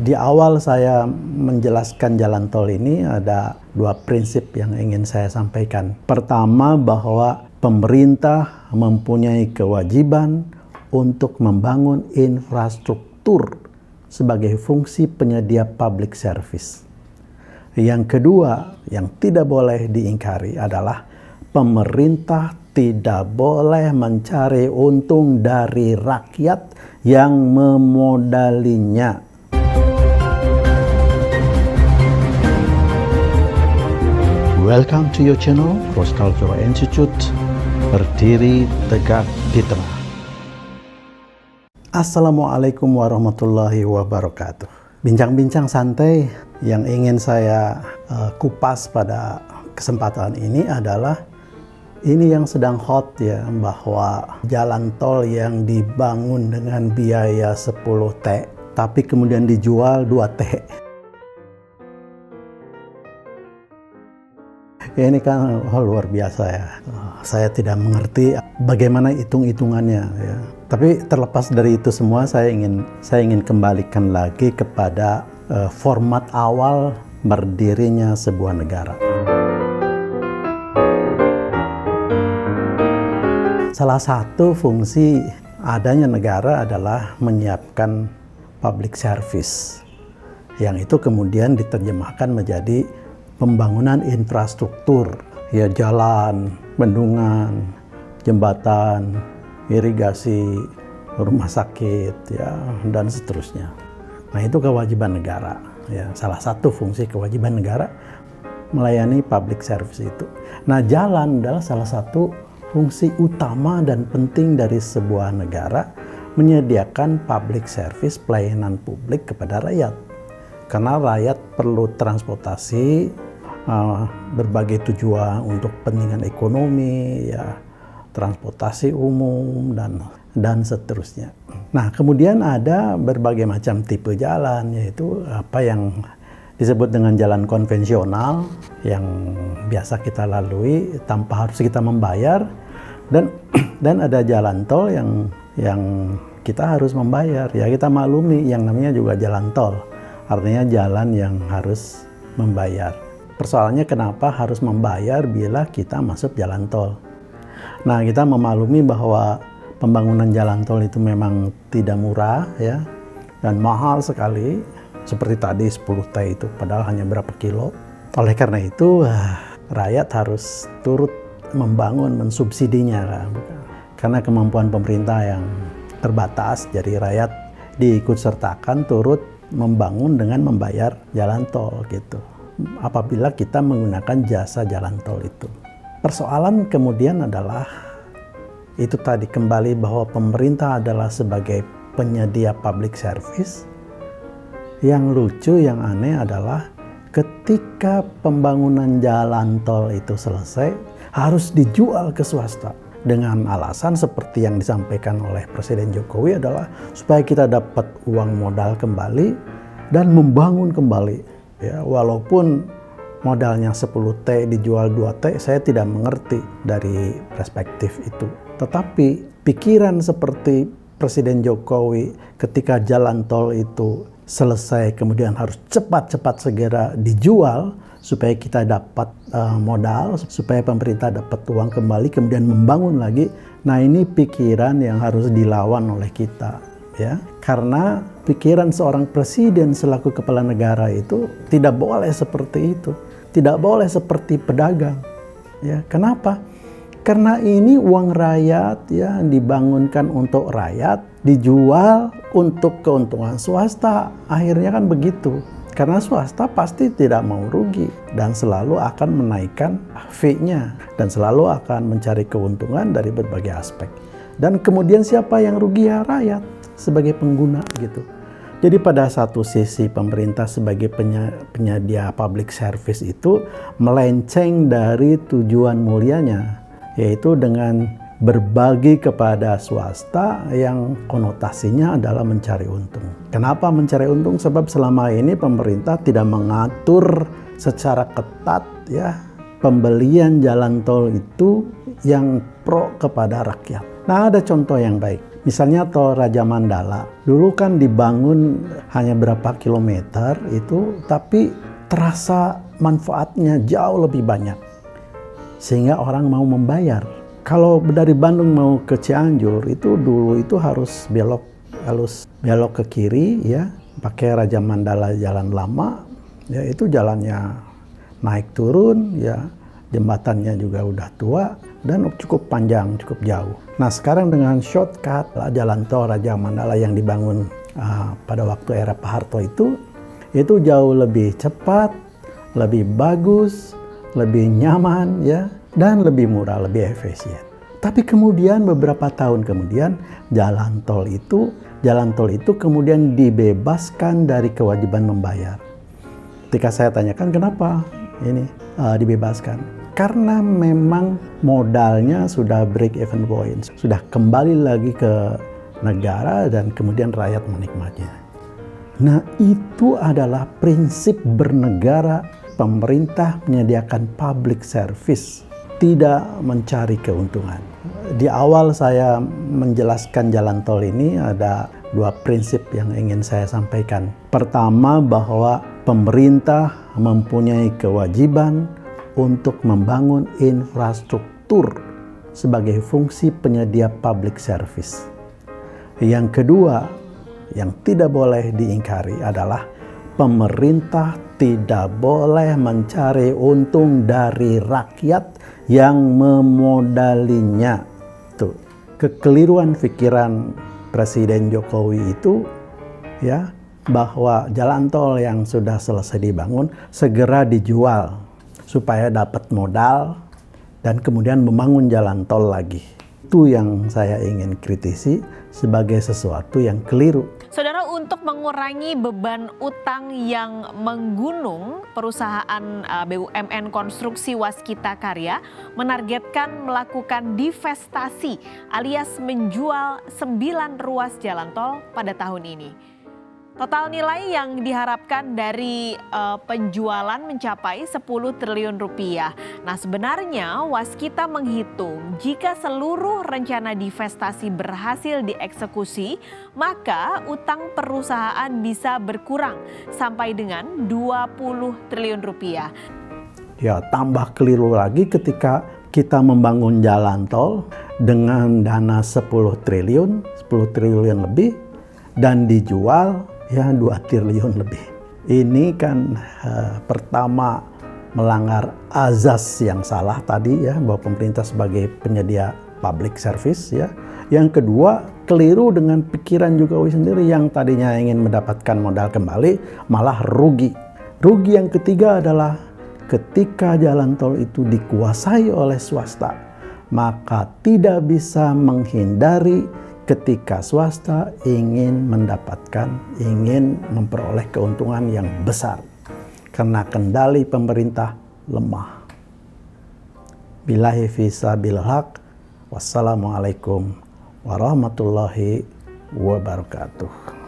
Di awal saya menjelaskan jalan tol ini ada dua prinsip yang ingin saya sampaikan. Pertama, bahwa pemerintah mempunyai kewajiban untuk membangun infrastruktur sebagai fungsi penyedia public service. Yang kedua, yang tidak boleh diingkari adalah pemerintah tidak boleh mencari untung dari rakyat yang memodalinya. Welcome to your channel, Cross Cultural Institute, berdiri tegak di tengah. Assalamualaikum warahmatullahi wabarakatuh. Bincang-bincang santai yang ingin saya kupas pada kesempatan ini adalah ini yang sedang hot ya, bahwa jalan tol yang dibangun dengan biaya 10T tapi kemudian dijual 2T. Ya, ini kan luar biasa ya. Saya tidak mengerti bagaimana hitung-hitungannya ya. Tapi terlepas dari itu semua, saya ingin kembalikan lagi kepada format awal berdirinya sebuah negara. Salah satu fungsi adanya negara adalah menyiapkan public service, yang itu kemudian diterjemahkan menjadi pembangunan infrastruktur, ya, jalan, bendungan, jembatan, irigasi, rumah sakit, ya, dan seterusnya. Nah, itu kewajiban negara, ya. Salah satu fungsi kewajiban negara melayani public service itu. Nah, jalan adalah salah satu fungsi utama dan penting dari sebuah negara, menyediakan public service, pelayanan publik kepada rakyat. Karena rakyat perlu transportasi, berbagai tujuan untuk kepentingan ekonomi, ya, transportasi umum dan seterusnya. Nah, kemudian ada berbagai macam tipe jalan, yaitu apa yang disebut dengan jalan konvensional yang biasa kita lalui tanpa harus kita membayar, dan ada jalan tol yang kita harus membayar. Ya, kita maklumi yang namanya juga jalan tol, artinya jalan yang harus membayar. Persoalannya kenapa harus membayar bila kita masuk jalan tol? Nah, kita memaklumi bahwa pembangunan jalan tol itu memang tidak murah ya, dan mahal sekali. Seperti tadi 10T itu padahal hanya berapa kilo. Oleh karena itu rakyat harus turut membangun, mensubsidinya, karena kemampuan pemerintah yang terbatas, jadi rakyat diikut sertakan turut membangun dengan membayar jalan tol gitu, apabila kita menggunakan jasa jalan tol itu. Persoalan kemudian adalah itu tadi, kembali bahwa pemerintah adalah sebagai penyedia public service. Yang lucu, yang aneh adalah ketika pembangunan jalan tol itu selesai, harus dijual ke swasta dengan alasan seperti yang disampaikan oleh Presiden Jokowi adalah supaya kita dapat uang modal kembali dan membangun kembali. Ya, walaupun modalnya 10T dijual 2T, saya tidak mengerti dari perspektif itu. Tetapi pikiran seperti Presiden Jokowi ketika jalan tol itu selesai kemudian harus cepat-cepat segera dijual supaya kita dapat modal, supaya pemerintah dapat uang kembali kemudian membangun lagi. Nah, ini pikiran yang harus dilawan oleh kita, ya. Karena pikiran seorang presiden selaku kepala negara itu tidak boleh seperti itu. Tidak boleh seperti pedagang. Ya, kenapa? Karena ini uang rakyat, ya, dibangunkan untuk rakyat, dijual untuk keuntungan swasta. Akhirnya kan begitu. Karena swasta pasti tidak mau rugi dan selalu akan menaikkan fee-nya dan selalu akan mencari keuntungan dari berbagai aspek. Dan kemudian siapa yang rugi? Ya, rakyat sebagai pengguna gitu. Jadi pada satu sisi pemerintah sebagai penyedia public service itu melenceng dari tujuan mulianya, yaitu dengan berbagi kepada swasta yang konotasinya adalah mencari untung. Kenapa mencari untung? Sebab selama ini pemerintah tidak mengatur secara ketat, ya, pembelian jalan tol itu yang pro kepada rakyat. Nah, ada contoh yang baik. Misalnya Tol Raja Mandala, dulu kan dibangun hanya berapa kilometer itu, tapi terasa manfaatnya jauh lebih banyak. Sehingga orang mau membayar. Kalau dari Bandung mau ke Cianjur, itu dulu itu harus belok ke kiri ya, pakai Raja Mandala jalan lama, ya itu jalannya naik turun ya, jembatannya juga udah tua dan cukup panjang, cukup jauh. Nah sekarang dengan shortcut jalan tol Raja Mandala yang dibangun pada waktu era Pak Harto itu jauh lebih cepat, lebih bagus, lebih nyaman ya, dan lebih murah, lebih efisien. Tapi kemudian beberapa tahun kemudian jalan tol itu kemudian dibebaskan dari kewajiban membayar. Ketika saya tanyakan kenapa ini dibebaskan? Karena memang modalnya sudah break even point, sudah kembali lagi ke negara dan kemudian rakyat menikmatinya. Nah itu adalah prinsip bernegara. Pemerintah menyediakan public service, tidak mencari keuntungan. Di awal saya menjelaskan jalan tol ini ada dua prinsip yang ingin saya sampaikan. Pertama, bahwa pemerintah mempunyai kewajiban untuk membangun infrastruktur sebagai fungsi penyedia public service. Yang kedua, yang tidak boleh diingkari adalah pemerintah tidak boleh mencari untung dari rakyat yang memodalinya. Tuh, kekeliruan pikiran Presiden Jokowi itu ya, bahwa jalan tol yang sudah selesai dibangun segera dijual supaya dapat modal dan kemudian membangun jalan tol lagi. Itu yang saya ingin kritisi sebagai sesuatu yang keliru. Saudara, untuk mengurangi beban utang yang menggunung, perusahaan BUMN Konstruksi Waskita Karya menargetkan melakukan divestasi alias menjual 9 ruas jalan tol pada tahun ini. Total nilai yang diharapkan dari penjualan mencapai 10 triliun rupiah. Nah sebenarnya Waskita menghitung jika seluruh rencana divestasi berhasil dieksekusi, maka utang perusahaan bisa berkurang sampai dengan 20 triliun rupiah. Ya tambah keliru lagi ketika kita membangun jalan tol dengan dana 10 triliun lebih dan dijual ya 2 triliun lebih. Ini kan pertama melanggar azas yang salah tadi ya, bahwa pemerintah sebagai penyedia public service ya. Yang kedua, keliru dengan pikiran Jokowi sendiri yang tadinya ingin mendapatkan modal kembali malah rugi. Rugi yang ketiga adalah ketika jalan tol itu dikuasai oleh swasta, maka tidak bisa menghindari ketika swasta ingin memperoleh keuntungan yang besar karena kendali pemerintah lemah. Billahi fisabilil haq. Wassalamualaikum warahmatullahi wabarakatuh.